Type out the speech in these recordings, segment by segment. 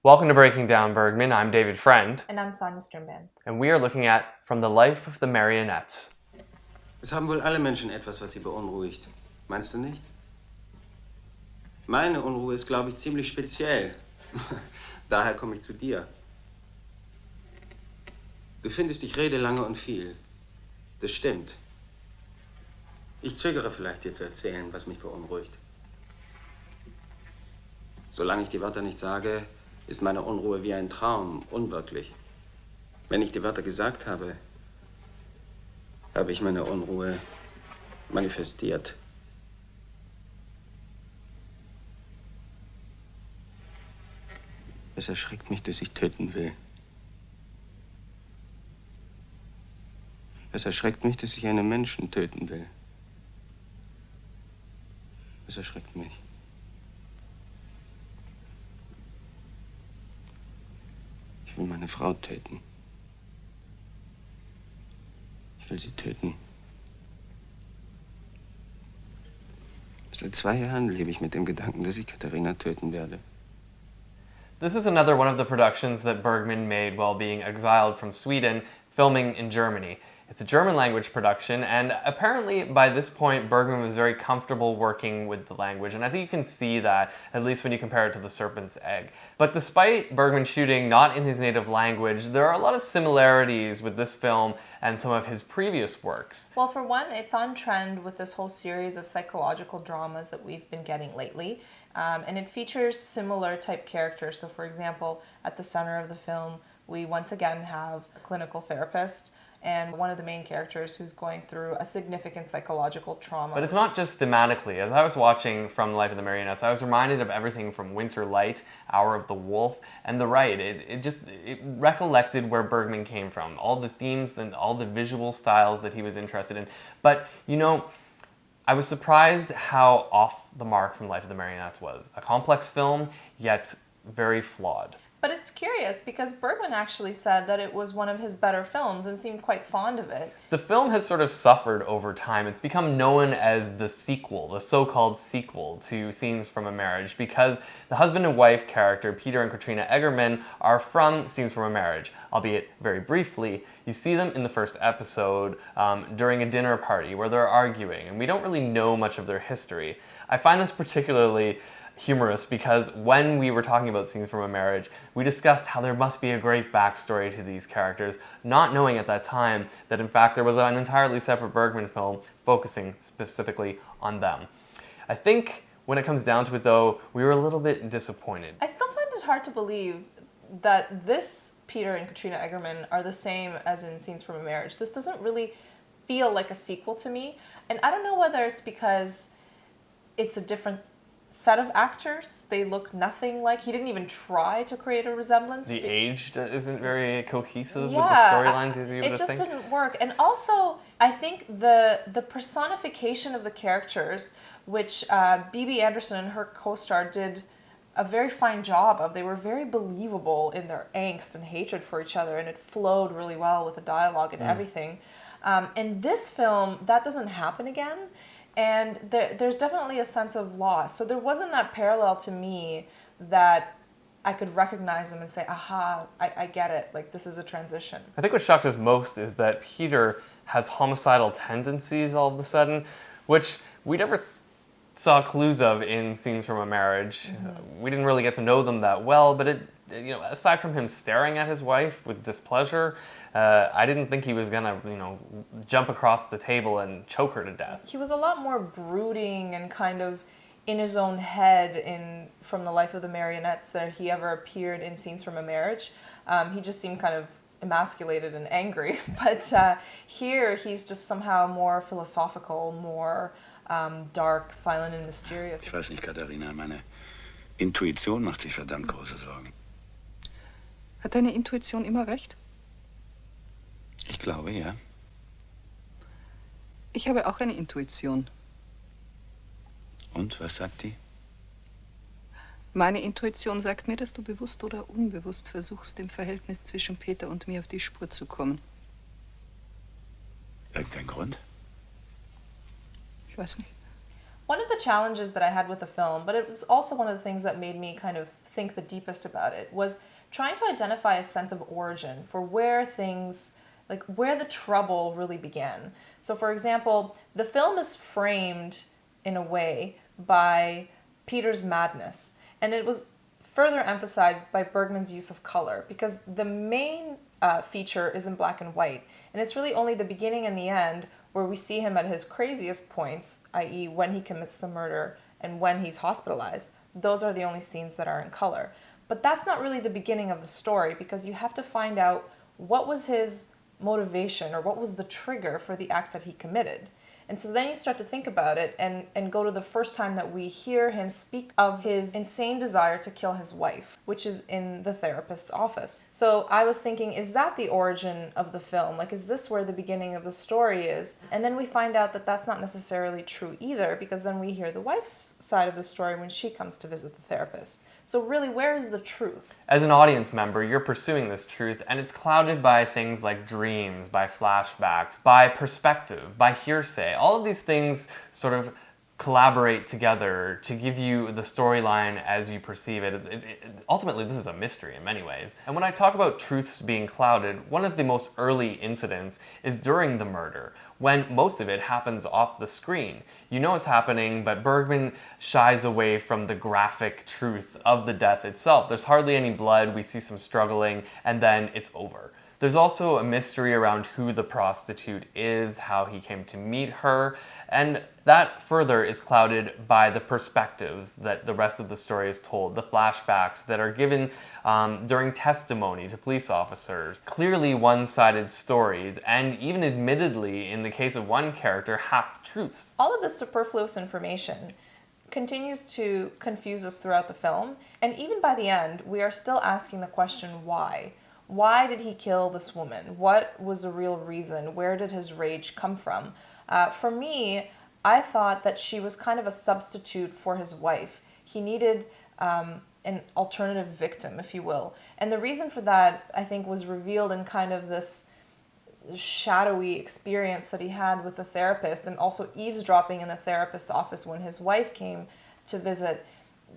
Welcome to Breaking Down Bergman. I'm David Friend. And I'm Sonia Strimban. And we are looking at From the Life of the Marionettes. Es haben wohl alle Menschen etwas, was sie beunruhigt. Meinst du nicht? Meine Unruhe ist, glaube ich, ziemlich speziell. Daher komme ich zu dir. Du findest, ich rede lange und viel. Das stimmt. Ich zögere vielleicht, dir zu erzählen, was mich beunruhigt. Solange ich die Wörter nicht sage, ist meine Unruhe wie ein Traum, unwirklich. Wenn ich die Wörter gesagt habe, habe ich meine Unruhe manifestiert. Es erschreckt mich, dass ich töten will. Es erschreckt mich, dass ich einen Menschen töten will. Es erschreckt mich. Ich will meine Frau töten. Ich will sie töten. Seit 2 Jahren lebe ich mit dem Gedanken, dass ich Katharina töten werde. This is another one of the productions that Bergman made while being exiled from Sweden, filming in Germany. It's a German language production, and apparently by this point Bergman was very comfortable working with the language, and I think you can see that, at least when you compare it to The Serpent's Egg. But despite Bergman shooting not in his native language, there are a lot of similarities with this film and some of his previous works. Well, for one, it's on trend with this whole series of psychological dramas that we've been getting lately. And it features similar type characters. So for example, at the center of the film, we once again have a clinical therapist and one of the main characters who's going through a significant psychological trauma. But it's not just thematically. As I was watching From the Life of the Marionettes, I was reminded of everything from Winter Light, Hour of the Wolf, and The Right. It recollected where Bergman came from, all the themes and all the visual styles that he was interested in. But, you know, I was surprised how off the mark From the Life of the Marionettes was. A complex film, yet very flawed. But it's curious because Bergman actually said that it was one of his better films and seemed quite fond of it. The film has sort of suffered over time. It's become known as the sequel, the so-called sequel to Scenes from a Marriage, because the husband and wife character, Peter and Katrina Egerman, are from Scenes from a Marriage, albeit very briefly. You see them in the first episode during a dinner party where they're arguing, and we don't really know much of their history. I find this particularly humorous because when we were talking about Scenes from a Marriage, we discussed how there must be a great backstory to these characters, not knowing at that time that in fact there was an entirely separate Bergman film focusing specifically on them. I think when it comes down to it though, we were a little bit disappointed. I still find it hard to believe that this Peter and Katrina Egerman are the same as in Scenes from a Marriage. This doesn't really feel like a sequel to me, and I don't know whether it's because it's a different set of actors. They look nothing like. He didn't even try to create a resemblance. The age isn't very cohesive with the Yeah, storylines as you would it just think. didn't work. And also, I think the personification of the characters, which B.B. Anderson and her co-star did a very fine job of. They were very believable in their angst and hatred for each other, and it flowed really well with the dialogue and everything. In this film, that doesn't happen again. And there's definitely a sense of loss. So there wasn't that parallel to me that I could recognize them and say, aha, I get it. Like, this is a transition. I think what shocked us most is that Peter has homicidal tendencies all of a sudden, which we never saw clues of in Scenes from a Marriage. We didn't really get to know them that well, but aside from him staring at his wife with displeasure, I didn't think he was gonna, jump across the table and choke her to death. He was a lot more brooding and kind of in his own head in From the Life of the Marionettes than he ever appeared in Scenes from a Marriage. He just seemed kind of emasculated and angry, but here he's just somehow more philosophical, more dark, silent and mysterious. Ich weiß nicht, Katharina, meine Intuition macht sich verdammt große Sorgen. Hat deine Intuition immer recht? Ich glaube, ja. Ich habe auch eine Intuition. Und, was sagt die? Meine Intuition sagt mir, dass du bewusst oder unbewusst versuchst, dem Verhältnis zwischen Peter und mir auf die Spur zu kommen. Irgendein Grund? Ich weiß nicht. One of the challenges that I had with the film, but it was also one of the things that made me kind of think the deepest about it was trying to identify a sense of origin for where things, like where the trouble really began. So for example, the film is framed in a way by Peter's madness, and it was further emphasized by Bergman's use of color, because the main feature is in black and white, and it's really only the beginning and the end where we see him at his craziest points, i.e. when he commits the murder and when he's hospitalized. Those are the only scenes that are in color. But that's not really the beginning of the story, because you have to find out what was his motivation or what was the trigger for the act that he committed. And so then you start to think about it and go to the first time that we hear him speak of his insane desire to kill his wife, which is in the therapist's office. So I was thinking, is that the origin of the film? Like, is this where the beginning of the story is? And then we find out that that's not necessarily true either, because then we hear the wife's side of the story when she comes to visit the therapist. So really, where is the truth? As an audience member, you're pursuing this truth, and it's clouded by things like dreams, by flashbacks, by perspective, by hearsay. All of these things sort of collaborate together to give you the storyline as you perceive it. Ultimately, this is a mystery in many ways. And when I talk about truths being clouded, one of the most early incidents is during the murder, when most of it happens off the screen. You know it's happening, but Bergman shies away from the graphic truth of the death itself. There's hardly any blood, we see some struggling, and then it's over. There's also a mystery around who the prostitute is, how he came to meet her, and that further is clouded by the perspectives that the rest of the story is told, the flashbacks that are given during testimony to police officers. Clearly one-sided stories, and even admittedly, in the case of one character, half-truths. All of this superfluous information continues to confuse us throughout the film, and even by the end, we are still asking the question, why? Why did he kill this woman? What was the real reason? Where did his rage come from? For me, I thought that she was kind of a substitute for his wife. He needed an alternative victim, if you will. And the reason for that, I think, was revealed in kind of this shadowy experience that he had with the therapist, and also eavesdropping in the therapist's office when his wife came to visit.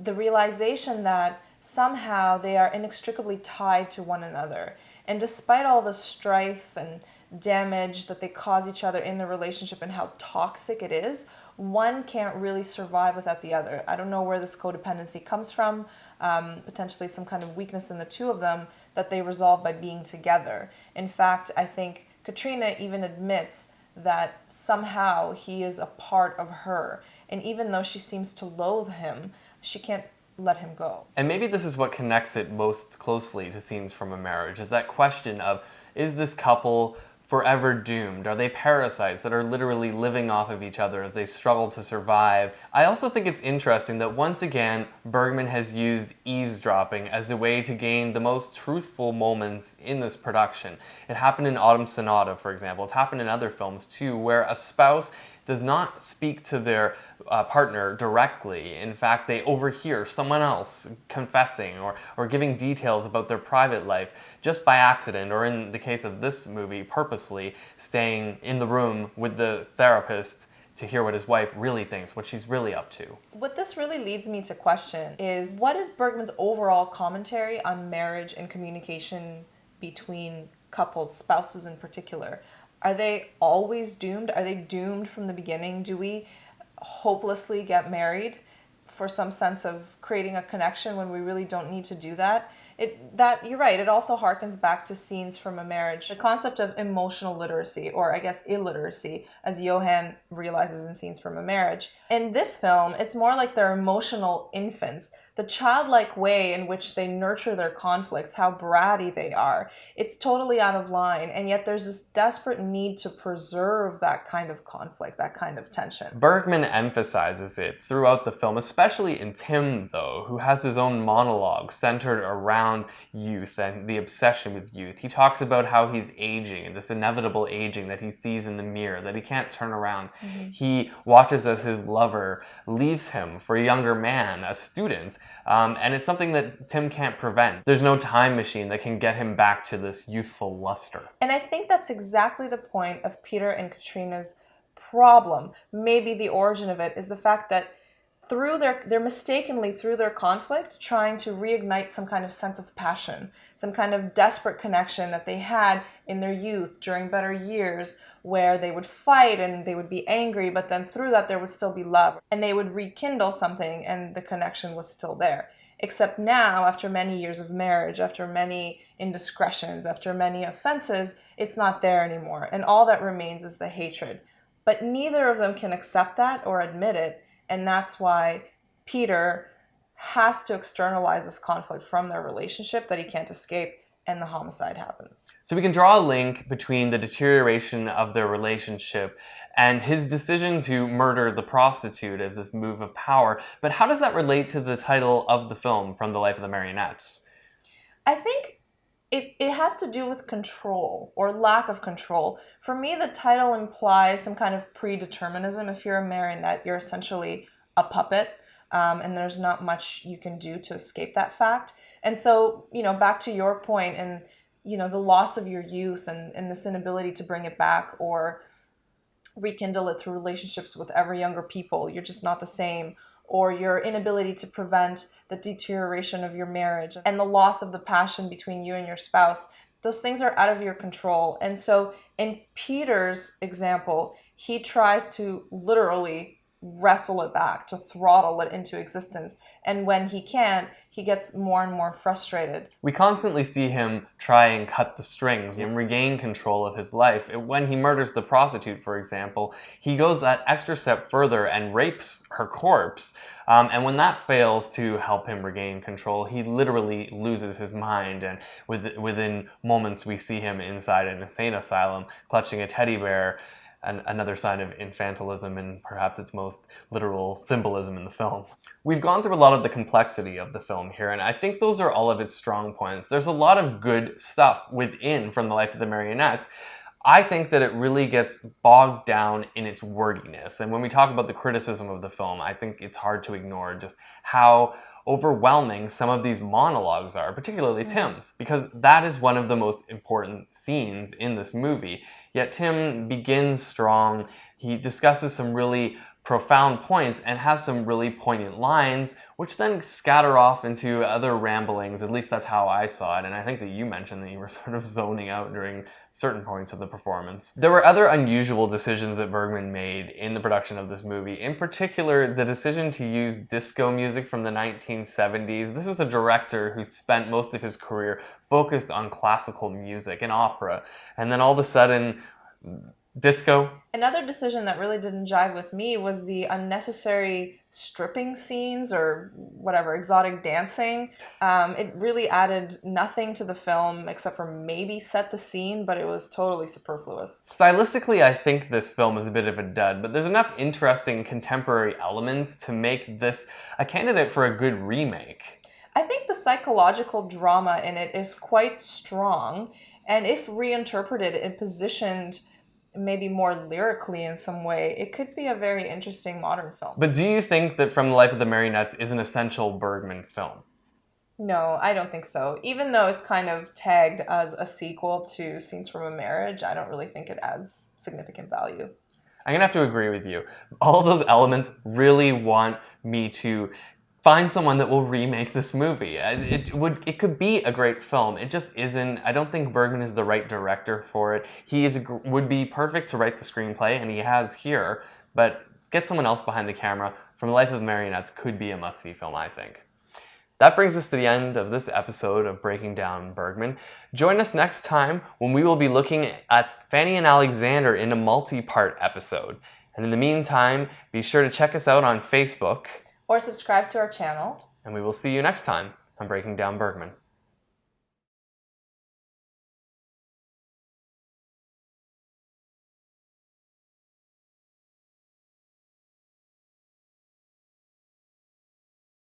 The realization that somehow they are inextricably tied to one another. And despite all the strife and damage that they cause each other in the relationship and how toxic it is, one can't really survive without the other. I don't know where this codependency comes from, potentially some kind of weakness in the two of them that they resolve by being together. In fact, I think Katrina even admits that somehow he is a part of her. And even though she seems to loathe him, she can't let him go. And maybe this is what connects it most closely to Scenes from a Marriage, is that question of, is this couple forever doomed? Are they parasites that are literally living off of each other as they struggle to survive? I also think it's interesting that once again, Bergman has used eavesdropping as a way to gain the most truthful moments in this production. It happened in Autumn Sonata, for example. It's happened in other films too, where a spouse does not speak to their partner directly. In fact, they overhear someone else confessing or giving details about their private life just by accident, or in the case of this movie, purposely staying in the room with the therapist to hear what his wife really thinks, what she's really up to. What this really leads me to question is, what is Bergman's overall commentary on marriage and communication between couples, spouses in particular? Are they always doomed? Are they doomed from the beginning? Do we hopelessly get married for some sense of creating a connection when we really don't need to do that? You're right, it also harkens back to Scenes from a Marriage. The concept of emotional literacy, or I guess illiteracy, as Johan realizes in Scenes from a Marriage. In this film, it's more like they're emotional infants. The childlike way in which they nurture their conflicts, how bratty they are, it's totally out of line, and yet there's this desperate need to preserve that kind of conflict, that kind of tension. Bergman emphasizes it throughout the film, especially in Tim, though, who has his own monologue centered around youth and the obsession with youth. He talks about how he's aging, and this inevitable aging that he sees in the mirror, that he can't turn around. Mm-hmm. He watches as his lover leaves him for a younger man, a student, and it's something that Tim can't prevent. There's no time machine that can get him back to this youthful luster. And I think that's exactly the point of Peter and Katrina's problem. Maybe the origin of it is the fact that they're mistakenly through their conflict trying to reignite some kind of sense of passion, some kind of desperate connection that they had in their youth during better years, where they would fight and they would be angry, but then through that there would still be love, and they would rekindle something and the connection was still there. Except now, after many years of marriage, after many indiscretions, after many offenses, it's not there anymore, and all that remains is the hatred. But neither of them can accept that or admit it, and that's why Peter has to externalize this conflict from their relationship that he can't escape, and the homicide happens. So we can draw a link between the deterioration of their relationship and his decision to murder the prostitute as this move of power. But how does that relate to the title of the film, From the Life of the Marionettes? I think it has to do with control or lack of control. For me, the title implies some kind of predeterminism. If you're a marionette, you're essentially a puppet, and there's not much you can do to escape that fact. And so, back to your point and, the loss of your youth and this inability to bring it back or rekindle it through relationships with ever younger people, you're just not the same, or your inability to prevent the deterioration of your marriage and the loss of the passion between you and your spouse, those things are out of your control. And so in Peter's example, he tries to literally wrestle it back, to throttle it into existence. And when he can't, he gets more and more frustrated. We constantly see him try and cut the strings and regain control of his life. When he murders the prostitute, for example, he goes that extra step further and rapes her corpse. And when that fails to help him regain control, he literally loses his mind. And within moments, we see him inside an insane asylum, clutching a teddy bear, another sign of infantilism and perhaps its most literal symbolism in the film. We've gone through a lot of the complexity of the film here, and I think those are all of its strong points. There's a lot of good stuff within From the Life of the Marionettes. I think that it really gets bogged down in its wordiness. And when we talk about the criticism of the film, I think it's hard to ignore just how overwhelming some of these monologues are, particularly Tim's, because that is one of the most important scenes in this movie. Yet Tim begins strong, he discusses some really profound points and has some really poignant lines, which then scatter off into other ramblings. At least that's how I saw it, and I think that you mentioned that you were sort of zoning out during certain points of the performance. There were other unusual decisions that Bergman made in the production of this movie, in particular the decision to use disco music from the 1970s. This is a director who spent most of his career focused on classical music and opera, and then all of a sudden, disco. Another decision that really didn't jive with me was the unnecessary stripping scenes or whatever, exotic dancing. It really added nothing to the film except for maybe set the scene, but it was totally superfluous. Stylistically, I think this film is a bit of a dud, but there's enough interesting contemporary elements to make this a candidate for a good remake. I think the psychological drama in it is quite strong, and if reinterpreted and positioned maybe more lyrically in some way, it could be a very interesting modern film. But do you think that From the Life of the Marionettes is an essential Bergman film? No, I don't think so. Even though it's kind of tagged as a sequel to Scenes from a Marriage, I don't really think it adds significant value. I'm gonna have to agree with you. All of those elements really want me to find someone that will remake this movie. It could be a great film. It just isn't. I don't think Bergman is the right director for it. He would be perfect to write the screenplay, and he has here, but get someone else behind the camera. From the Life of the Marionettes could be a must-see film, I think. That brings us to the end of this episode of Breaking Down Bergman. Join us next time when we will be looking at Fanny and Alexander in a multi-part episode. And in the meantime, be sure to check us out on Facebook, Or subscribe to our channel. and we will see you next time on Breaking Down Bergman.